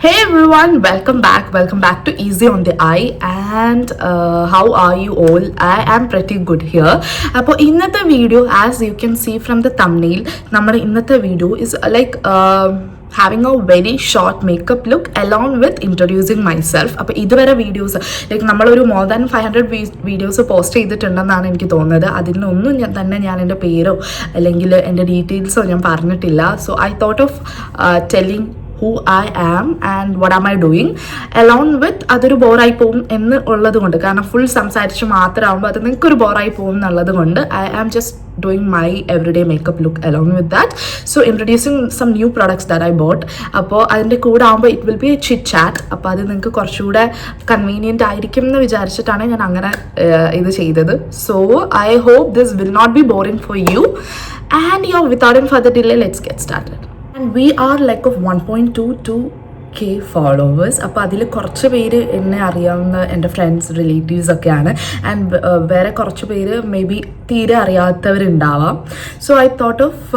Hey everyone, welcome back to Easy on the Eye. And how are you all? I am pretty good here. അപ്പോൾ ഇന്നത്തെ video, as you can see from the thumbnail, നമ്മുടെ ഇന്നത്തെ video is like having a very short makeup look along with introducing myself. അപ്പോൾ ഇതുവരെ videos like നമ്മളൊരു more than 500 videos post ചെയ്തിട്ടുണ്ടെന്നാണ് എനിക്ക് തോന്നുന്നത്. അതിലൊന്നും ഞാൻ എൻ്റെ പേരോ അല്ലെങ്കിൽ എൻ്റെ ഡീറ്റെയിൽസോ ഞാൻ പറഞ്ഞിട്ടില്ല. So I thought of telling who I am and what am I doing along with അതൊരു ബോറായി പോകും എന്ന് ഉള്ളത് കൊണ്ട്, കാരണം ഫുൾ സംസാരിച്ച് മാത്രമാകുമ്പോൾ അത് നിങ്ങൾക്കൊരു ബോറായി പോകും എന്നുള്ളത് കൊണ്ട് I am just doing my everyday makeup look along with that. So introducing some new products that I bought. അപ്പോൾ അതിൻ്റെ കൂടെ ആകുമ്പോൾ it will be a chit chat. അപ്പോൾ അത് നിങ്ങൾക്ക് കുറച്ചുകൂടെ കൺവീനിയൻ്റ് ആയിരിക്കും എന്ന് വിചാരിച്ചിട്ടാണ് ഞാൻ അങ്ങനെ ഇത് ചെയ്തത്. So I hope this will not be boring for you. And yeah, without any further delay, let's get started. And we are like of 1.22k followers. അപ്പോൾ അതിൽ കുറച്ച് പേര് എന്നെ അറിയാവുന്ന എൻ്റെ ഫ്രണ്ട്സ് റിലേറ്റീവ്സ് ഒക്കെയാണ്. ആൻഡ് വേറെ കുറച്ച് പേര് മേ ബി തീരെ അറിയാത്തവരുണ്ടാവാം. So I thought of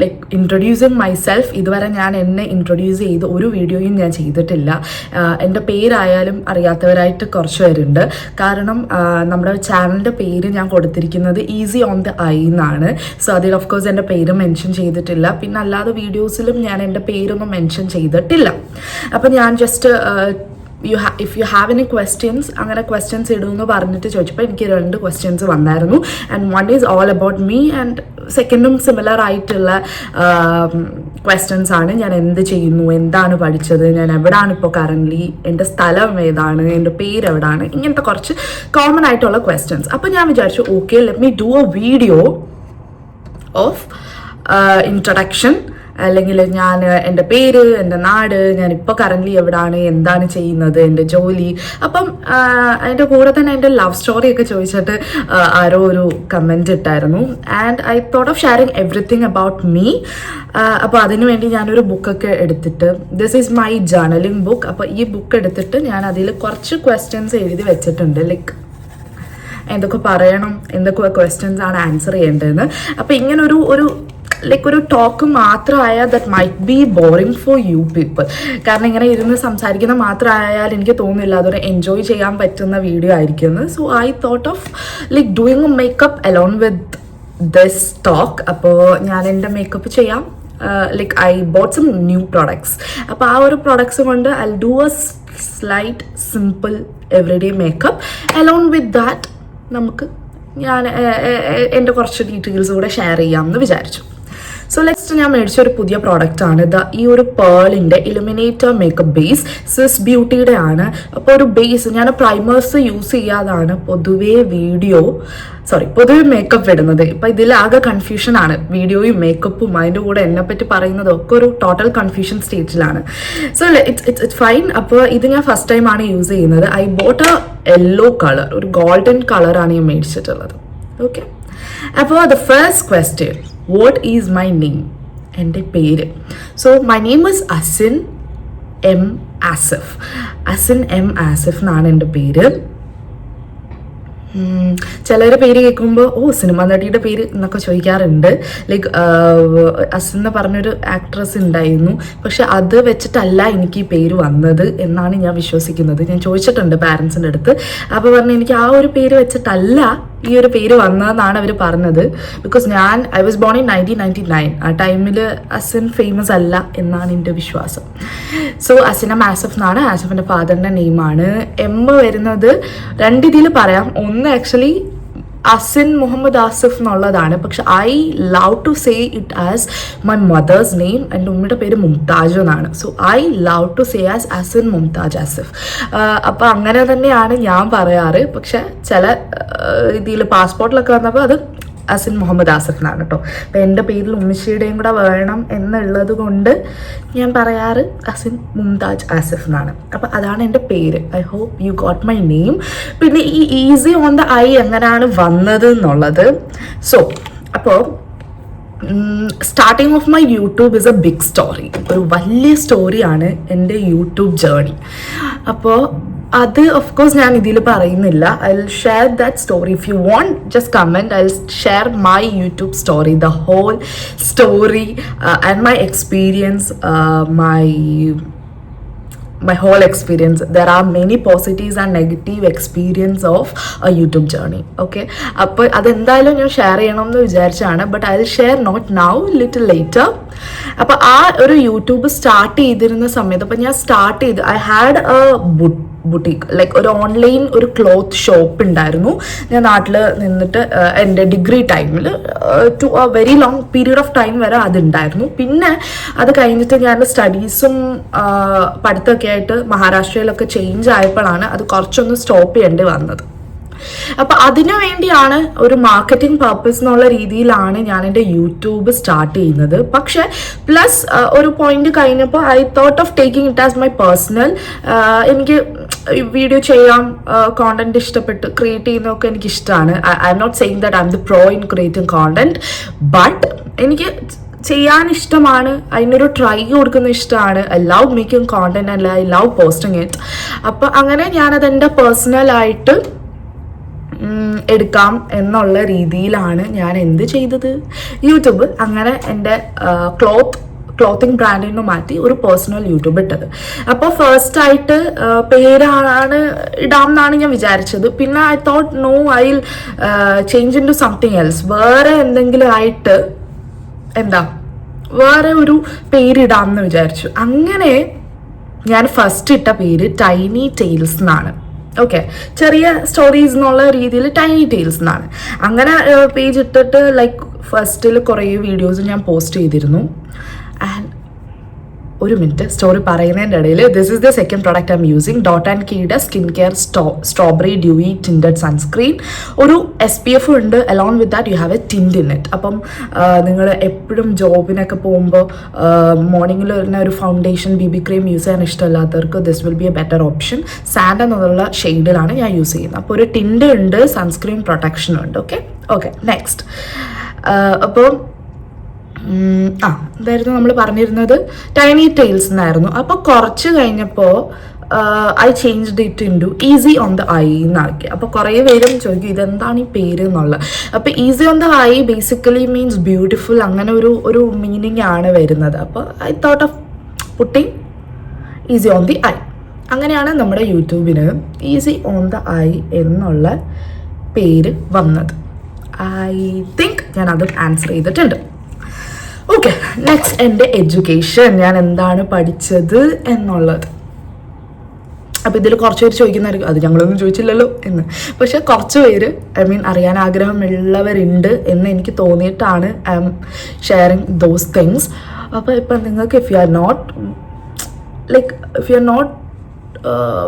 like introducing myself. ഇതുവരെ ഞാൻ എന്നെ ഇൻട്രൊഡ്യൂസ് ചെയ്ത് ഒരു വീഡിയോയും ഞാൻ ചെയ്തിട്ടില്ല. എൻ്റെ പേരായാലും അറിയാത്തവരായിട്ട് കുറച്ച് പേരുണ്ട്. കാരണം നമ്മുടെ ചാനലിൻ്റെ പേര് ഞാൻ കൊടുത്തിരിക്കുന്നത് ഈസി ഓൺ ദ ഐ എന്നാണ്. സോ അതിൽ ഓഫ് കോഴ്സ് എൻ്റെ പേര് മെൻഷൻ ചെയ്തിട്ടില്ല. പിന്നെ അല്ലാതെ വീഡിയോസിലും ഞാൻ എൻ്റെ പേരൊന്നും മെൻഷൻ ചെയ്തിട്ടില്ല. അപ്പോൾ ഞാൻ just if you have any questions, അങ്ങനെ ക്വസ്റ്റ്യൻസ് ഇടുമെന്ന് പറഞ്ഞിട്ട് ചോദിച്ചപ്പോൾ എനിക്ക് 2 ക്വസ്റ്റ്യൻസ് വന്നായിരുന്നു. And one is all about me and സെക്കൻഡും സിമിലർ ആയിട്ടുള്ള ക്വസ്റ്റ്യൻസ് ആണ്. ഞാൻ എന്ത് ചെയ്യുന്നു, എന്താണ് പഠിച്ചത്, ഞാൻ എവിടെയാണ് ഇപ്പോൾ കറൻ്റ്ലി, എൻ്റെ സ്ഥലം ഏതാണ്, എൻ്റെ പേര് എവിടെയാണ്, ഇങ്ങനത്തെ കുറച്ച് കോമൺ ആയിട്ടുള്ള ക്വസ്റ്റ്യൻസ്. അപ്പോൾ ഞാൻ വിചാരിച്ചു okay, let me do A video of introduction, അല്ലെങ്കിൽ ഞാൻ എൻ്റെ പേര്, എൻ്റെ നാട്, ഞാനിപ്പോൾ കറൻ്റ്ലി എവിടെയാണ്, എന്താണ് ചെയ്യുന്നത്, എൻ്റെ ജോലി. അപ്പം അതിൻ്റെ കൂടെ തന്നെ എൻ്റെ ലവ് സ്റ്റോറിയൊക്കെ ചോദിച്ചിട്ട് ആരോ ഒരു കമൻറ്റ് ഇട്ടായിരുന്നു. And I thought of sharing everything about me. അപ്പോൾ അതിനുവേണ്ടി ഞാനൊരു ബുക്കൊക്കെ എടുത്തിട്ട്, this is my journaling book. അപ്പോൾ ഈ ബുക്ക് എടുത്തിട്ട് ഞാൻ അതിൽ കുറച്ച് ക്വസ്റ്റ്യൻസ് എഴുതി വെച്ചിട്ടുണ്ട്, ലൈക്ക് എന്തൊക്കെ പറയണം, എന്തൊക്കെ ക്വസ്റ്റ്യൻസ് ആണ് ആൻസർ ചെയ്യേണ്ടതെന്ന്. അപ്പോൾ ഇങ്ങനെ ഒരു ലൈക്ക് ഒരു ടോക്ക് മാത്രമായാൽ that might be boring for you people. കാരണം ഇങ്ങനെ ഇരുന്ന് സംസാരിക്കുന്ന മാത്രമായാൽ എനിക്ക് തോന്നുന്നില്ല അതൊരു എൻജോയ് ചെയ്യാൻ പറ്റുന്ന വീഡിയോ ആയിരിക്കുമെന്ന്. So I thought of like doing makeup along with this talk. അപ്പോൾ ഞാൻ എൻ്റെ മേക്കപ്പ് ചെയ്യാം. Like I bought some new products. അപ്പോൾ ആ ഒരു പ്രോഡക്ട്സ് കൊണ്ട് I do a slight simple everyday makeup. Along with that നമുക്ക് ഞാൻ എൻ്റെ കുറച്ച് ഡീറ്റെയിൽസ് കൂടെ ഷെയർ ചെയ്യാമെന്ന് വിചാരിച്ചു. സോ നെക്സ്റ്റ് ഞാൻ മേടിച്ചൊരു പുതിയ പ്രോഡക്റ്റാണ് ഈ ഒരു പേളിൻ്റെ ഇലുമിനേറ്റർ മേക്കപ്പ് ബേസ്. സ്വിസ് ബ്യൂട്ടിയുടെ ആണ്. അപ്പോൾ ഒരു ബേസ്, ഞാൻ പ്രൈമേഴ്സ് യൂസ് ചെയ്യാതാണ് പൊതുവേ മേക്കപ്പ് ഇടുന്നത്. ഇപ്പം ഇതിലാകെ കൺഫ്യൂഷനാണ്, വീഡിയോയും മേക്കപ്പും അതിൻ്റെ കൂടെ എന്നെപ്പറ്റി പറയുന്നതും ഒക്കെ ഒരു ടോട്ടൽ കൺഫ്യൂഷൻ സ്റ്റേജിലാണ്. So it's fine. അപ്പോൾ ഇത് ഞാൻ ഫസ്റ്റ് ടൈമാണ് യൂസ് ചെയ്യുന്നത്. I bought a yellow colour, ഒരു ഗോൾഡൻ കളറാണ് ഞാൻ മേടിച്ചിട്ടുള്ളത്. ഓക്കെ, അപ്പോൾ the first question, what is my name? എൻ്റെ പേര്. So my name is Asin M Asif. Asin M Asif എന്നാണ് എൻ്റെ പേര്. ചിലരുടെ പേര് കേൾക്കുമ്പോൾ സിനിമ നടിയുടെ പേര് എന്നൊക്കെ ചോദിക്കാറുണ്ട്. ലൈക്ക് അസിൻ എന്ന് പറഞ്ഞൊരു ആക്ട്രസ് ഉണ്ടായിരുന്നു, പക്ഷെ അത് വെച്ചിട്ടല്ല എനിക്ക് ഈ പേര് വന്നത് എന്നാണ് ഞാൻ വിശ്വസിക്കുന്നത്. ഞാൻ ചോദിച്ചിട്ടുണ്ട് പാരൻസിൻ്റെ അടുത്ത്. അപ്പോൾ പറഞ്ഞു എനിക്ക് ആ ഒരു പേര് വെച്ചിട്ടല്ല ഈ ഒരു പേര് വന്നതെന്നാണ് അവർ പറഞ്ഞത്. Because I was born in 1999. ആ ടൈമിൽ അസിൻ ഫേമസ് അല്ല എന്നാണ് എൻ്റെ വിശ്വാസം. സോ അസിന ആസിഫ് എന്നാണ്. ആസിഫിൻ്റെ ഫാദറിൻ്റെ നെയിമാണ്. എം വരുന്നത് 2 രീതിയിൽ പറയാം. ഒന്ന് ആക്ച്വലി അസിൻ മുഹമ്മദ് ആസിഫ് എന്നുള്ളതാണ്, പക്ഷെ I love to say it as my mother's name. എൻ്റെ ഉമ്മയുടെ പേര് മുംതാജ് എന്നാണ്. So I love to say as Asin Mumtaz Asif. അപ്പോൾ അങ്ങനെ തന്നെയാണ് ഞാൻ പറയാറ്. പക്ഷെ ചില രീതിയിൽ പാസ്പോർട്ടിലൊക്കെ വന്നപ്പോൾ അത് അസിൻ മുഹമ്മദ് ആസിഫ് എന്നാണ് കേട്ടോ. അപ്പോൾ എൻ്റെ പേരിൽ ഉമ്മച്ചിയുടെയും കൂടെ വേണം എന്നുള്ളത് കൊണ്ട് ഞാൻ പറയാറ് അസിൻ മുംതാജ് ആസിഫ് എന്നാണ്. അപ്പോൾ അതാണ് എൻ്റെ പേര്. I hope you got my name. പിന്നെ ഈ ഈസി ഓൺ ദ ഐ എങ്ങനെയാണ് വന്നത് എന്നുള്ളത്. സോ അപ്പോൾ starting of my YouTube is a big story. ഒരു വലിയ സ്റ്റോറിയാണ് എൻ്റെ യൂട്യൂബ് ജേർണി. അപ്പോൾ അത് ഓഫ് കോഴ്സ് ഞാൻ ഇതിൽ പറയുന്നില്ല. I will share that story. If you want just comment. I will share my YouTube story, the whole story and my experience, my my whole experience. There are many positives and negative experience of a YouTube journey. Okay, അപ്പോൾ അതെന്തായാലും ഞാൻ share ചെയ്യണം എന്ന് വിചാരിച്ചാണ്, but I will share not now, little later. അപ്പോൾ ആ ഒരു YouTube start ചെയ്തിരുന്ന സമയത്ത്, അപ്പോൾ ഞാൻ സ്റ്റാർട്ട് ചെയ്ത് I had a boutique, like ഒരു ഓൺലൈൻ ഒരു ക്ലോത്ത് ഷോപ്പ് ഉണ്ടായിരുന്നു. ഞാൻ നാട്ടിൽ നിന്നിട്ട് എൻ്റെ ഡിഗ്രി ടൈമിൽ to a very long period of time വരെ അതുണ്ടായിരുന്നു. പിന്നെ അത് കഴിഞ്ഞിട്ട് ഞാൻ സ്റ്റഡീസും പഠിത്തമൊക്കെ ആയിട്ട് മഹാരാഷ്ട്രയിലൊക്കെ ചേഞ്ച് ആയപ്പോഴാണ് അത് കുറച്ചൊന്ന് സ്റ്റോപ്പ് ചെയ്യേണ്ടി വന്നത്. അപ്പോൾ അതിനു വേണ്ടിയാണ് ഒരു മാർക്കറ്റിംഗ് പർപ്പസ് എന്നുള്ള രീതിയിലാണ് ഞാൻ എൻ്റെ യൂട്യൂബ് സ്റ്റാർട്ട് ചെയ്യുന്നത്. പക്ഷെ പ്ലസ് ഒരു പോയിന്റ് കഴിഞ്ഞപ്പോൾ I thought of taking it as my personal. എനിക്ക് വീഡിയോ ചെയ്യാം, കോണ്ടന്റ് ഇഷ്ടപ്പെട്ട് ക്രിയേറ്റ് ചെയ്യുന്നതൊക്കെ എനിക്ക് ഇഷ്ടമാണ്. I'm not saying that I'm the pro in creating content, but എനിക്ക് ചെയ്യാൻ ഇഷ്ടമാണ്, അതിനൊരു ട്രൈ കൊടുക്കുന്ന ഇഷ്ടമാണ്. I love making content and I love posting it. അപ്പോൾ അങ്ങനെ ഞാനത് എൻ്റെ പേഴ്സണലായിട്ട് എടുക്കാം എന്നുള്ള രീതിയിലാണ് ഞാൻ എന്ത് ചെയ്തത്, യൂട്യൂബ് അങ്ങനെ എൻ്റെ ക്ലോത്തിങ് ബ്രാൻഡിൽ നിന്ന് മാറ്റി ഒരു പേഴ്സണൽ യൂട്യൂബ് ഇട്ടത്. അപ്പോൾ ഫസ്റ്റ് ആയിട്ട് പേരാണ് ഇടാം എന്നാണ് ഞാൻ വിചാരിച്ചത്. പിന്നെ I thought no, I will change into something else. വേറെ എന്തെങ്കിലും ആയിട്ട് വേറെ ഒരു പേരിടാം എന്ന് വിചാരിച്ചു. അങ്ങനെ ഞാൻ ഫസ്റ്റ് ഇട്ട പേര് ടൈനി ടെയിൽസ് എന്നാണ്. ഓക്കെ, ചെറിയ സ്റ്റോറീസ് എന്നുള്ള രീതിയിൽ ടൈനി ടെയിൽസ് എന്നാണ്. അങ്ങനെ പേജ് ഇട്ടിട്ട് ലൈക്ക് ഫസ്റ്റിൽ കുറേ വീഡിയോസ് ഞാൻ പോസ്റ്റ് ചെയ്തിരുന്നു. ആൻഡ് ഒരു മിനിറ്റ് സ്റ്റോറി പറയുന്നതിൻ്റെ ഇടയിൽ, this is the second product I'm using, dot and കീയുടെ skin care strawberry dewy tinted sunscreen. ഒരു SPF ഉണ്ട്, along with that you have a tint in it. അപ്പം നിങ്ങൾ എപ്പോഴും ജോബിനൊക്കെ പോകുമ്പോൾ മോർണിംഗിൽ വരുന്ന ഒരു ഫൗണ്ടേഷൻ BB ക്രീം യൂസ് ചെയ്യാൻ ഇഷ്ടമല്ലാത്തവർക്ക് this will be a better option. Sand എന്നുള്ള ഷെയ്ഡിലാണ് ഞാൻ യൂസ് ചെയ്യുന്നത്. അപ്പോൾ ഒരു ടിൻറ്റ് ഉണ്ട്, സൺസ്ക്രീൻ പ്രൊട്ടക്ഷനും ഉണ്ട്. Okay next. അപ്പോൾ എന്തായിരുന്നു നമ്മൾ പറഞ്ഞിരുന്നത്, ടൈനി ടെയിൽസ് എന്നായിരുന്നു. അപ്പോൾ കുറച്ച് കഴിഞ്ഞപ്പോൾ I changed it into easy on the eye എന്നാക്കി. അപ്പോൾ കുറേ പേരും ചോദിക്കും ഇതെന്താണ് ഈ പേര് എന്നുള്ളത്. അപ്പോൾ easy on the eye basically means beautiful, അങ്ങനെ ഒരു മീനിങ് ആണ് വരുന്നത്. അപ്പോൾ I thought of putting easy on the eye. അങ്ങനെയാണ് നമ്മുടെ യൂട്യൂബിന് ഈസി ഓൺ ദ ഐ എന്നുള്ള പേര് വന്നത്. ഐ തിങ്ക് ഞാൻ അത് ആൻസർ ചെയ്തിട്ടുണ്ട്. ഓക്കെ, നെക്സ്റ്റ് എൻ്റെ എഡ്യൂക്കേഷൻ, ഞാൻ എന്താണ് പഠിച്ചത് എന്നുള്ളത്. അപ്പോൾ ഇതിൽ കുറച്ച് പേര് ചോദിക്കുന്നതായിരിക്കും അത് ഞങ്ങളൊന്നും ചോദിച്ചില്ലല്ലോ എന്ന്. പക്ഷെ കുറച്ച് പേര് അറിയാൻ ആഗ്രഹമുള്ളവരുണ്ട് എന്ന് എനിക്ക് തോന്നിയിട്ടാണ് I'm sharing those things. അപ്പോൾ ഇപ്പം നിങ്ങൾക്ക് if you are not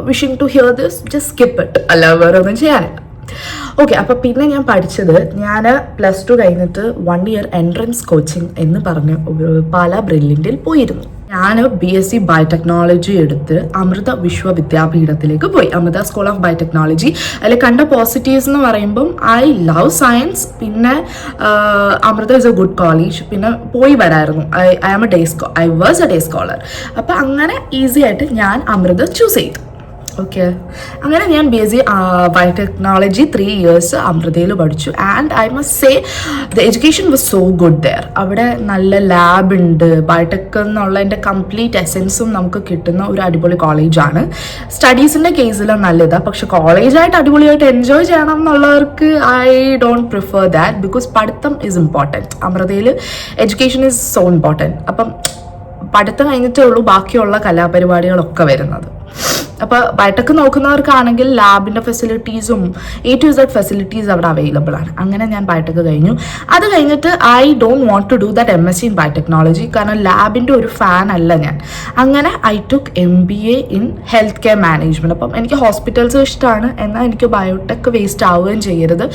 wishing to hear this, just skip it, അല്ല വേറെ ഒന്നും ചെയ്യാനില്ല. ഓക്കെ, അപ്പോൾ പിന്നെ ഞാൻ പഠിച്ചത്, ഞാൻ +2 കഴിഞ്ഞിട്ട് 1 ഇയർ എൻട്രൻസ് കോച്ചിങ് എന്ന് പറഞ്ഞ് പാലാ ബ്രില്യൻറ്റിൽ പോയിരുന്നു. ഞാൻ BSc ബയോടെക്നോളജി എടുത്ത് അമൃത വിശ്വവിദ്യാപീഠത്തിലേക്ക് പോയി, അമൃത സ്കൂൾ ഓഫ് ബയോടെക്നോളജി. അതിൽ കണ്ട പോസിറ്റീവ്സ് എന്ന് പറയുമ്പം ഐ ലവ് സയൻസ്, പിന്നെ Amrita is a good college, പിന്നെ പോയി വരായിരുന്നു. I was a day scholar. അപ്പം അങ്ങനെ ഈസി ആയിട്ട് ഞാൻ അമൃത ചൂസ് ചെയ്തു. ഓക്കെ, അങ്ങനെ ഞാൻ BSc ബയോടെക്നോളജി 3 ഇയേഴ്സ് അമൃതയിൽ പഠിച്ചു. And I must say the education was so good there. അവിടെ നല്ല ലാബ് ഉണ്ട്. ബയോടെക് എന്നുള്ളതിൻ്റെ കംപ്ലീറ്റ് എസെൻസും നമുക്ക് കിട്ടുന്ന ഒരു അടിപൊളി കോളേജാണ്. സ്റ്റഡീസിൻ്റെ കേസിൽ നല്ലതാണ്, പക്ഷെ കോളേജായിട്ട് അടിപൊളിയായിട്ട് എൻജോയ് ചെയ്യണം എന്നുള്ളവർക്ക് I don't prefer that, because പഠിത്തം ഈസ് ഇമ്പോർട്ടൻറ്റ്. അമൃതയിൽ എഡ്യൂക്കേഷൻ ഈസ് സോ ഇമ്പോർട്ടൻറ്റ്. അപ്പം പഠിത്തം കഴിഞ്ഞിട്ടേ ഉള്ളൂ ബാക്കിയുള്ള കലാപരിപാടികളൊക്കെ വരുന്നത്. അപ്പോൾ ബയോടെക് നോക്കുന്നവർക്കാണെങ്കിൽ ലാബിൻ്റെ ഫെസിലിറ്റീസും A to Z ഫെസിലിറ്റീസ് അവിടെ അവൈലബിൾ ആണ്. അങ്ങനെ ഞാൻ ബയോടെക് കഴിഞ്ഞു. അത് കഴിഞ്ഞിട്ട് I don't want to do that MSc in biotechnology, കാരണം ലാബിൻ്റെ ഒരു ഫാൻ അല്ല ഞാൻ. അങ്ങനെ I took MBA in health care management. അപ്പം എനിക്ക് ഹോസ്പിറ്റൽസ് ഇഷ്ടമാണ്, എന്നാൽ എനിക്ക് ബയോടെക് വേസ്റ്റ് ആവുകയും ചെയ്യരുത്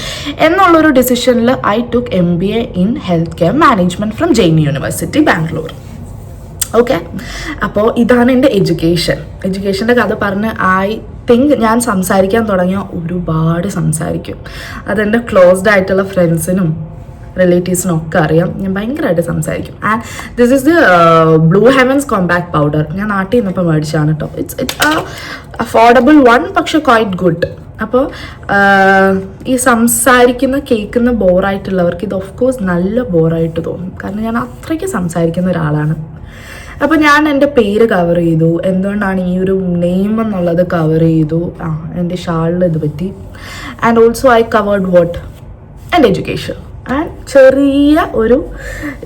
എന്നുള്ളൊരു ഡിസിഷനിൽ I took MBA in health care management from Jain University Bangalore. Okay, അപ്പോൾ ഇതാണ് എൻ്റെ എഡ്യൂക്കേഷൻ്റെ കഥ പറഞ്ഞ് ഐ തിങ്ക് ഞാൻ സംസാരിക്കാൻ തുടങ്ങിയ ഒരുപാട് സംസാരിക്കും. അതെൻ്റെ ക്ലോസ്ഡ് ആയിട്ടുള്ള ഫ്രണ്ട്സിനും റിലേറ്റീവ്സിനും ഒക്കെ അറിയാം. ഞാൻ ഭയങ്കരമായിട്ട് സംസാരിക്കും. And this is the blue heavens compact powder. ഞാൻ നാട്ടിൽ നിന്നപ്പോൾ മേടിച്ചാണ് കേട്ടോ. ഇറ്റ്സ് അഫോർഡബിൾ വൺ, പക്ഷെ ക്വൈറ്റ് ഗുഡ്. അപ്പോൾ ഈ കേൾക്കുന്ന ബോറായിട്ടുള്ളവർക്ക് ഇത് ഓഫ് കോഴ്സ് നല്ല ബോറായിട്ട് തോന്നും, കാരണം ഞാൻ അത്രയ്ക്ക് സംസാരിക്കുന്ന ഒരാളാണ്. അപ്പോൾ ഞാൻ എൻ്റെ പേര് കവർ ചെയ്തു. എന്തുകൊണ്ടാണ് ഈ ഒരു നെയിം എന്നുള്ളത് കവർ ചെയ്തു. എൻ്റെ ഷാളിൽ ഇത് പറ്റി. And also I covered what എൻ്റെ എഡ്യൂക്കേഷൻ. ആൻഡ് ചെറിയ ഒരു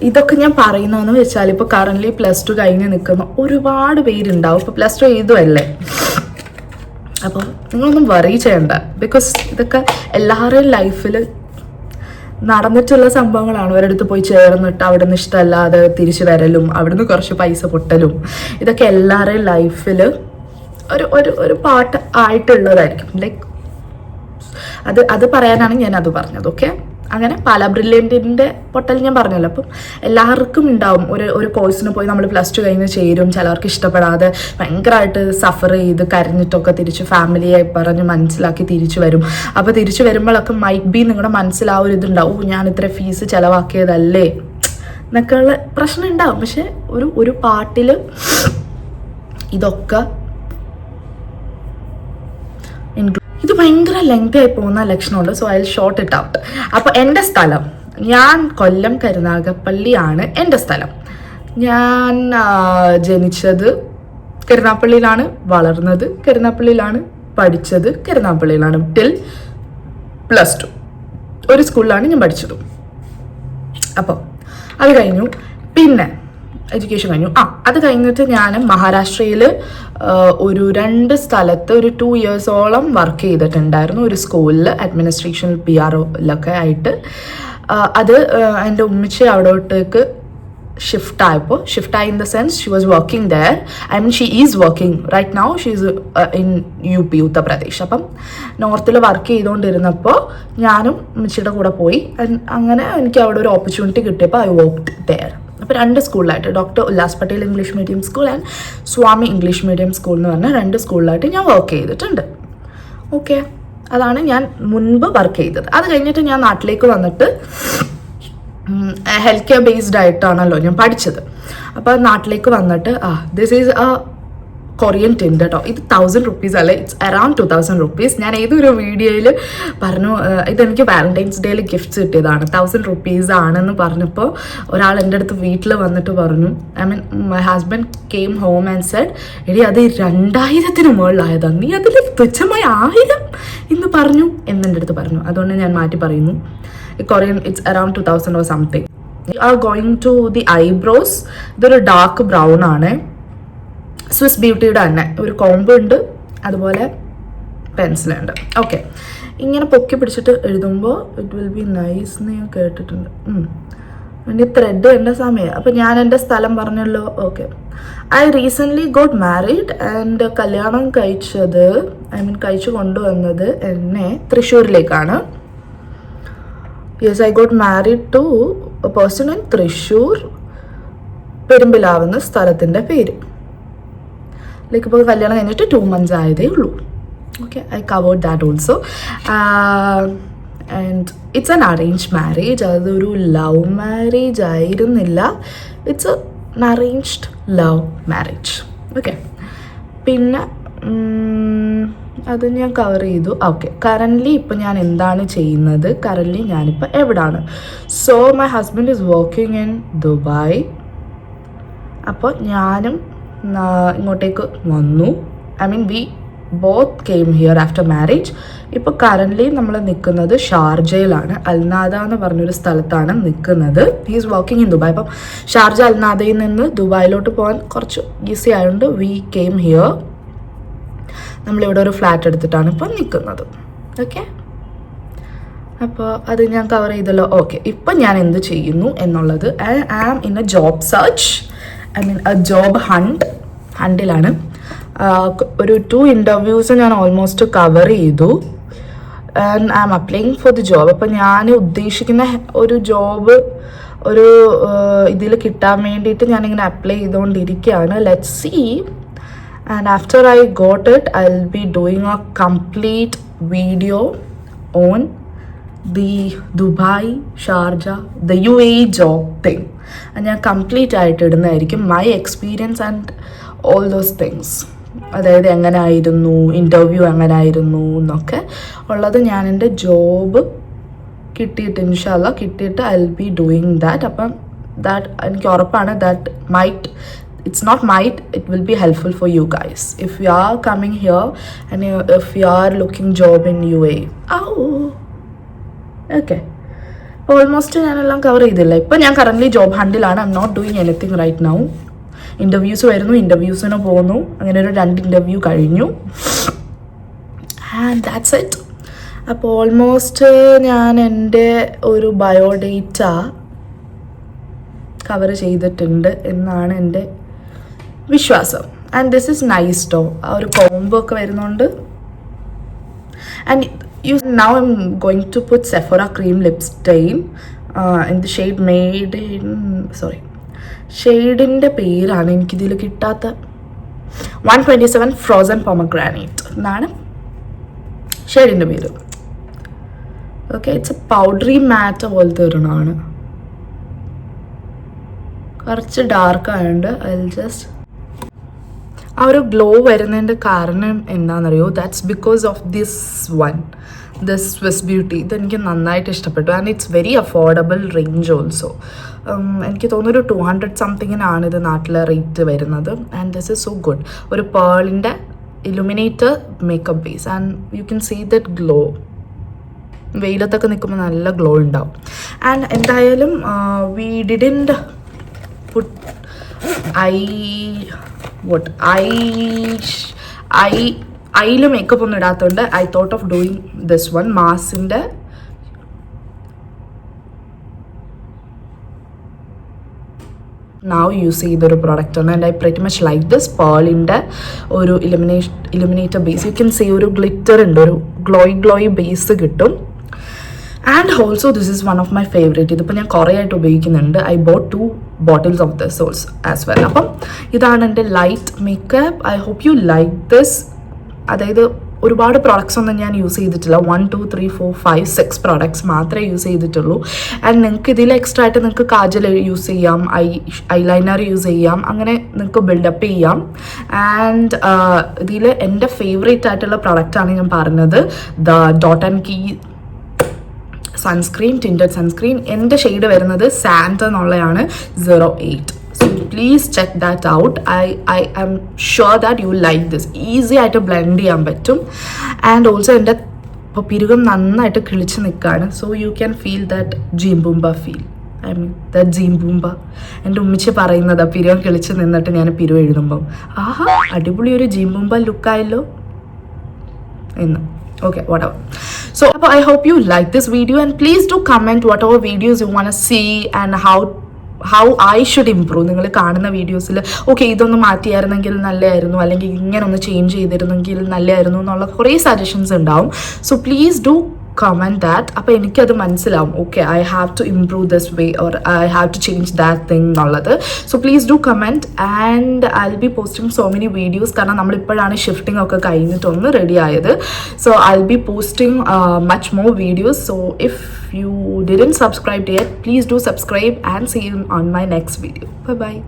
ഇതൊക്കെ ഞാൻ പറയുന്നതെന്ന് വെച്ചാൽ ഇപ്പോൾ കറൻ്റ്ലി +2 കഴിഞ്ഞ് നിൽക്കുന്ന ഒരുപാട് പേരുണ്ടാവും. ഇപ്പോൾ +2 എഴുതുമല്ലേ, അപ്പോൾ നിങ്ങളൊന്നും വറി ചെയ്യണ്ട. ബിക്കോസ് ഇതൊക്കെ എല്ലാവരുടെയും ലൈഫിൽ നടന്നിട്ടുള്ള സംഭവങ്ങളാണ്. ഒരിടത്ത് പോയി ചേർന്നിട്ട് അവിടെ നിന്ന് ഇഷ്ടമല്ലാതെ തിരിച്ചു വരലും അവിടുന്ന് കുറച്ച് പൈസ പൊട്ടലും ഇതൊക്കെ എല്ലാവരുടെയും ലൈഫിൽ ഒരു പാർട്ട് ആയിട്ടുള്ളതായിരിക്കും. ലൈക്ക് അത് പറയാനാണ് ഞാൻ അത് പറഞ്ഞത്. ഓക്കെ, അങ്ങനെ പാലാ ബ്രില്യൻറ്റിൻ്റെ പൊട്ടൽ ഞാൻ പറഞ്ഞല്ലോ. അപ്പം എല്ലാവർക്കും ഉണ്ടാവും ഒരു കോഴ്സിന് പോയി നമ്മൾ +2 കഴിഞ്ഞ് ചേരും. ചിലവർക്ക് ഇഷ്ടപ്പെടാതെ ഭയങ്കരമായിട്ട് സഫർ ചെയ്ത് കരഞ്ഞിട്ടൊക്കെ തിരിച്ച് ഫാമിലിയെ പറഞ്ഞ് മനസ്സിലാക്കി തിരിച്ചു വരും. അപ്പോൾ തിരിച്ചു വരുമ്പോഴൊക്കെ മൈറ്റ് ബി നിങ്ങളുടെ മനസ്സിൽ ആ ഒരു ഇതുണ്ടാവും, ഞാൻ ഇത്ര ഫീസ് ചിലവാക്കിയതല്ലേ എന്നൊക്കെയുള്ള പ്രശ്നം ഉണ്ടാവും. പക്ഷെ ഒരു പാട്ടിൽ ഇതൊക്കെ ഇത് ഭയങ്കര ലെങ്തി ആയി പോകുന്ന ലക്ഷണമുണ്ട്. So I short it out. അപ്പോൾ എൻ്റെ സ്ഥലം, ഞാൻ കൊല്ലം കരുനാഗപ്പള്ളിയാണ് എൻ്റെ സ്ഥലം. ഞാൻ ജനിച്ചത് കരുനാഗപ്പള്ളിയിലാണ്, വളർന്നത് കരുനാഗപ്പള്ളിയിലാണ്, പഠിച്ചത് കരുനാഗപ്പള്ളിയിലാണ് ടിൽ +2. ഒരു സ്കൂളിലാണ് ഞാൻ പഠിച്ചത്. അപ്പോൾ അത് കഴിഞ്ഞു. പിന്നെ എഡ്യൂക്കേഷൻ കഴിഞ്ഞു. അത് കഴിഞ്ഞിട്ട് ഞാൻ മഹാരാഷ്ട്രയിൽ ഒരു 2 സ്ഥലത്ത് ഒരു 2 ഇയേഴ്സോളം വർക്ക് ചെയ്തിട്ടുണ്ടായിരുന്നു. ഒരു സ്കൂളിൽ അഡ്മിനിസ്ട്രേഷൻ PROയിലൊക്കെ ആയിട്ട്. അത് എൻ്റെ ഉമ്മച്ചി അവിടോട്ടേക്ക് ഷിഫ്റ്റായി in the sense she was working there. I mean she is working right now. She is in UP Uttar Pradesh. അപ്പം നോർത്തിൽ വർക്ക് ചെയ്തുകൊണ്ടിരുന്നപ്പോൾ ഞാനും ഉമ്മച്ചിയുടെ കൂടെ പോയി. അങ്ങനെ എനിക്ക് അവിടെ ഒരു ഓപ്പർച്യൂണിറ്റി കിട്ടിയപ്പോൾ ഐ വർക്ക്ഡ് ദയർ. അപ്പോൾ 2 സ്കൂളിലായിട്ട്, doctor Ullas Patel English medium school and Swami English medium school എന്ന് പറഞ്ഞ 2 സ്കൂളിലായിട്ട് ഞാൻ വർക്ക് ചെയ്തിട്ടുണ്ട്. ഓക്കെ, അതാണ് ഞാൻ മുൻപ് വർക്ക് ചെയ്തത്. അത് കഴിഞ്ഞിട്ട് ഞാൻ നാട്ടിലേക്ക് വന്നിട്ട് ഹെൽത്ത് കെയർ ബേസ്ഡ് ആയിട്ടാണല്ലോ ഞാൻ പഠിച്ചത്. അപ്പോൾ നാട്ടിലേക്ക് വന്നിട്ട് ദിസ് ഈസ് കൊറിയൻ ടിൻഡ് കേട്ടോ. ഇത് 1000 rupees അല്ല, ഇറ്റ്സ് അറൗണ്ട് 2000 rupees. ഞാൻ ഏതൊരു വീഡിയോയിൽ പറഞ്ഞു ഇതെനിക്ക് വാലന്റൈൻസ് ഡേയിൽ ഗിഫ്റ്റ്സ് കിട്ടിയതാണ്, 1000 rupees ആണെന്ന് പറഞ്ഞപ്പോൾ ഒരാൾ എൻ്റെ അടുത്ത് വീട്ടിൽ വന്നിട്ട് പറഞ്ഞു, I mean my husband came home and said, എടി അത് 2000-ന് മുകളിലായതാണ്, നീ അതിൽ തുച്ഛമായ 1000 എന്ന് പറഞ്ഞു എന്നെൻ്റെ അടുത്ത് പറഞ്ഞു. അതുകൊണ്ട് ഞാൻ മാറ്റി പറയുന്നു, Korean it's around 2000 or something. Are going to the eyebrows. ഇതൊരു ഡാർക്ക് ബ്രൗൺ ആണ്. സ്വിസ് ബ്യൂട്ടിയുടെ തന്നെ ഒരു കോംബോ ഉണ്ട്, അതുപോലെ പെൻസിലുണ്ട്. ഓക്കെ, ഇങ്ങനെ പൊക്കി പിടിച്ചിട്ട് എഴുതുമ്പോൾ ഇറ്റ് വിൽ ബി നൈസ് എന്ന് ഞാൻ കേട്ടിട്ടുണ്ട്. എൻ്റെ ത്രെഡ് എൻ്റെ സമയം. അപ്പം ഞാൻ എൻ്റെ സ്ഥലം പറഞ്ഞല്ലോ. Okay, I recently got married and കല്യാണം കഴിച്ചു കൊണ്ടുവന്നത് എന്നെ തൃശ്ശൂരിലേക്കാണ്. Yes, I got married to a person in Thrissur, പെരുമ്പിലാവുന്ന സ്ഥലത്തിൻ്റെ പേര്. ലൈക്ക് ഇപ്പോൾ കല്യാണം കഴിഞ്ഞിട്ട് 2 months ആയതേ ഉള്ളൂ. Okay, I covered that also. And it's an arrange marriage. അതൊരു ലവ് മാരേജ് ആയിരുന്നില്ല, it's an arranged love marriage. Okay, പിന്നെ അത് ഞാൻ കവർ ചെയ്തു. ഓക്കെ, കറൻ്റ്ലി ഇപ്പം ഞാൻ എന്താണ് ചെയ്യുന്നത്, കറൻ്റ്ലി ഞാനിപ്പോൾ എവിടാണ്. So my husband is working in Dubai. അപ്പോൾ ഞാനും ഇങ്ങോട്ടേക്ക് വന്നു. I mean we both came here after marriage. ഇപ്പോൾ കറൻ്റ്ലി നമ്മൾ നിൽക്കുന്നത് ഷാർജയിലാണ്, അൽനാദ എന്ന് പറഞ്ഞൊരു സ്ഥലത്താണ് നിൽക്കുന്നത്. He's working in Dubai. അപ്പം ഷാർജ അൽനാദയിൽ നിന്ന് ദുബായിലോട്ട് പോകാൻ കുറച്ച് ഈസി ആയതുകൊണ്ട് വി കെയിം ഹിയർ. നമ്മളിവിടെ ഒരു ഫ്ലാറ്റ് എടുത്തിട്ടാണ് ഇപ്പം നിൽക്കുന്നത്. ഓക്കെ, അപ്പോൾ അത് ഞാൻ കവർ ചെയ്തല്ലോ. ഓക്കെ, ഇപ്പം ഞാൻ എന്ത് ചെയ്യുന്നു എന്നുള്ളത്, I am in a job search, I mean a job ഹണ്ടിലാണ്. ഒരു 2 interviews ഞാൻ ഓൾമോസ്റ്റ് കവർ ചെയ്തു. And I am applying for the job. അപ്പം ഞാൻ ഉദ്ദേശിക്കുന്ന ഒരു ജോബ് ഒരു ഇതിൽ കിട്ടാൻ വേണ്ടിയിട്ട് ഞാനിങ്ങനെ അപ്ലൈ ചെയ്തുകൊണ്ടിരിക്കുകയാണ്. Let's see. And after I got it, I will be doing a complete video on the Dubai, Sharjah, the UAE job thing. ഞാൻ കംപ്ലീറ്റ് ആയിട്ട് ഇടുന്നതായിരിക്കും. My experience and all those things. അതായത് എങ്ങനെയായിരുന്നു ഇൻ്റർവ്യൂ, എങ്ങനെയായിരുന്നു എന്നൊക്കെ ഉള്ളത് ഞാൻ എൻ്റെ ജോബ് കിട്ടിയിട്ട് ഇൻഷാല്ല കിട്ടിയിട്ട് I will be doing that. അപ്പം ദാറ്റ് എനിക്ക് ഉറപ്പാണ് that might it's not might, it will be helpful for you guys if you are coming here and if you are looking job in UAE. Okay, almost ഞാനെല്ലാം cover ചെയ്തില്ല. ഇപ്പം ഞാൻ currently job ഹണ്ടിലാണ്. I'm not doing anything right now. Interviews വരുന്നു, ഇൻ്റർവ്യൂസിന് പോകുന്നു. അങ്ങനെ ഒരു 2 ഇൻ്റർവ്യൂ കഴിഞ്ഞു. And that's it. അപ്പോൾ ഓൾമോസ്റ്റ് ഞാൻ എൻ്റെ ഒരു ബയോഡേറ്റ കവർ ചെയ്തിട്ടുണ്ട് എന്നാണ് എൻ്റെ വിശ്വാസം. And this is nice too. ആ ഒരു കോംബോ ഒക്കെ വരുന്നുണ്ട്. And now I'm going to put Sephora cream lip stain in the shade made in ഷെയ്ഡിൻ്റെ പേരാണ് എനിക്കിതിൽ കിട്ടാത്ത. 127 ഫ്രോസൺ പൊമഗ്രാനൈറ്റ് എന്നാണ് ഷെയ്ഡിൻ്റെ പേര്. ഓക്കെ, ഇറ്റ്സ് എ പൗഡറി മാറ്റ് പോലത്തെ ഒരെണ്ണമാണ്. കുറച്ച് ഡാർക്ക് ആയതുകൊണ്ട് ഐ ജസ്റ്റ് ആ ഒരു ഗ്ലോ വരുന്നതിൻ്റെ കാരണം എന്താണെന്നറിയോ? That's because of this Swiss beauty. ഇതെനിക്ക് നന്നായിട്ട് ഇഷ്ടപ്പെട്ടു. And it's very affordable range also. എനിക്ക് തോന്നുന്നു ഒരു 200 സംതിങ്ങിനാണ് ഇത് നാട്ടിലെ റേറ്റ് വരുന്നത്. And this is so good. ഒരു പേളിൻ്റെ illuminator makeup base. And you can see that glow. വെയിലത്തൊക്കെ നിൽക്കുമ്പോൾ നല്ല ഗ്ലോ ഉണ്ടാവും. ആൻഡ് എന്തായാലും വി ഡിഡൻറ്റ് പുട്ട് ഐയിൽ മേക്കപ്പ് ഒന്നും ഇടാത്തതുകൊണ്ട് I thought of doing this one. മാസിൻ്റെ now യൂസ് ചെയ്തൊരു പ്രൊഡക്റ്റാണ്. And I pretty much like this പേളിൻ്റെ ഒരു illuminator base. You can see ഒരു ഗ്ലിറ്റർ ഉണ്ട്, ഒരു ഗ്ലോയി ബേസ് കിട്ടും. And also this is one of my favourite. ഇതിപ്പോൾ ഞാൻ കുറേ ആയിട്ട് ഉപയോഗിക്കുന്നുണ്ട്. I bought 2 bottles of this also as well. അപ്പം ഇതാണ് എൻ്റെ light makeup. I hope you like this. അതായത് ഒരുപാട് പ്രോഡക്ട്സ് ഒന്നും ഞാൻ യൂസ് ചെയ്തിട്ടില്ല. 1 2 3 4 5 6 പ്രോഡക്ട്സ് മാത്രമേ യൂസ് ചെയ്തിട്ടുള്ളൂ. ആൻഡ് നിങ്ങൾക്ക് ഇതിൽ എക്സ്ട്രാ ആയിട്ട് നിങ്ങൾക്ക് കാജൽ യൂസ് ചെയ്യാം, ഐലൈനർ യൂസ് ചെയ്യാം, അങ്ങനെ നിങ്ങൾക്ക് ബിൽഡപ്പ് ചെയ്യാം. ആൻഡ് ഇതിൽ എൻ്റെ ഫേവറേറ്റ് ആയിട്ടുള്ള പ്രൊഡക്റ്റാണ് ഞാൻ പറഞ്ഞത്, the dot and key sunscreen, tinted sunscreen. എൻ്റെ ഷെയ്ഡ് വരുന്നത് സാൻഡ് എന്നുള്ളതാണ് 08. So please check that out. I am sure that you like this. Easy ആയിട്ട് ബ്ലെൻഡ് ചെയ്യാൻ പറ്റും. ആൻഡ് ഓൾസോ എൻ്റെ ഇപ്പോൾ പിരുകം നന്നായിട്ട് കിളിച്ച് നിൽക്കുകയാണ്. So you can feel that ജീംബൂംബ ഫീൽ. ഐ മീൻ ദാറ്റ് ജീംബൂംബ. എൻ്റെ ഉമ്മിച്ച് പറയുന്നത് പിരുവം കിളിച്ച് നിന്നിട്ട് ഞാൻ പിരുവ് എഴുതുമ്പം ആഹാ അടിപൊളി ഒരു ജീംബൂംബ ലുക്കായല്ലോ എന്ന്. Okay, whatever. So I hope you like this video, and please do comment whatever videos you want to see and how I should improve. നിങ്ങൾ കാണുന്ന വീഡിയോസിൽ ഓക്കെ ഇതൊന്ന് മാറ്റിയായിരുന്നെങ്കിൽ നല്ലതായിരുന്നു, അല്ലെങ്കിൽ ഇങ്ങനെ ഒന്ന് ചേഞ്ച് ചെയ്തിരുന്നെങ്കിൽ നല്ലതായിരുന്നു എന്നുള്ള കുറേ സജഷൻസ് ഉണ്ടാവും. So please do comment that. അപ്പോൾ എനിക്കത് മനസ്സിലാവും, okay I have to improve this way or I have to change that thing എന്നുള്ളത്. So please do comment. And I will be posting so many videos. കാരണം നമ്മളിപ്പോഴാണ് shifting ഒക്കെ കഴിഞ്ഞിട്ടൊന്ന് ready ആയത്. So I will be posting much more videos. So if you didn't subscribe yet, please do subscribe and see you on my next video. Bye bye.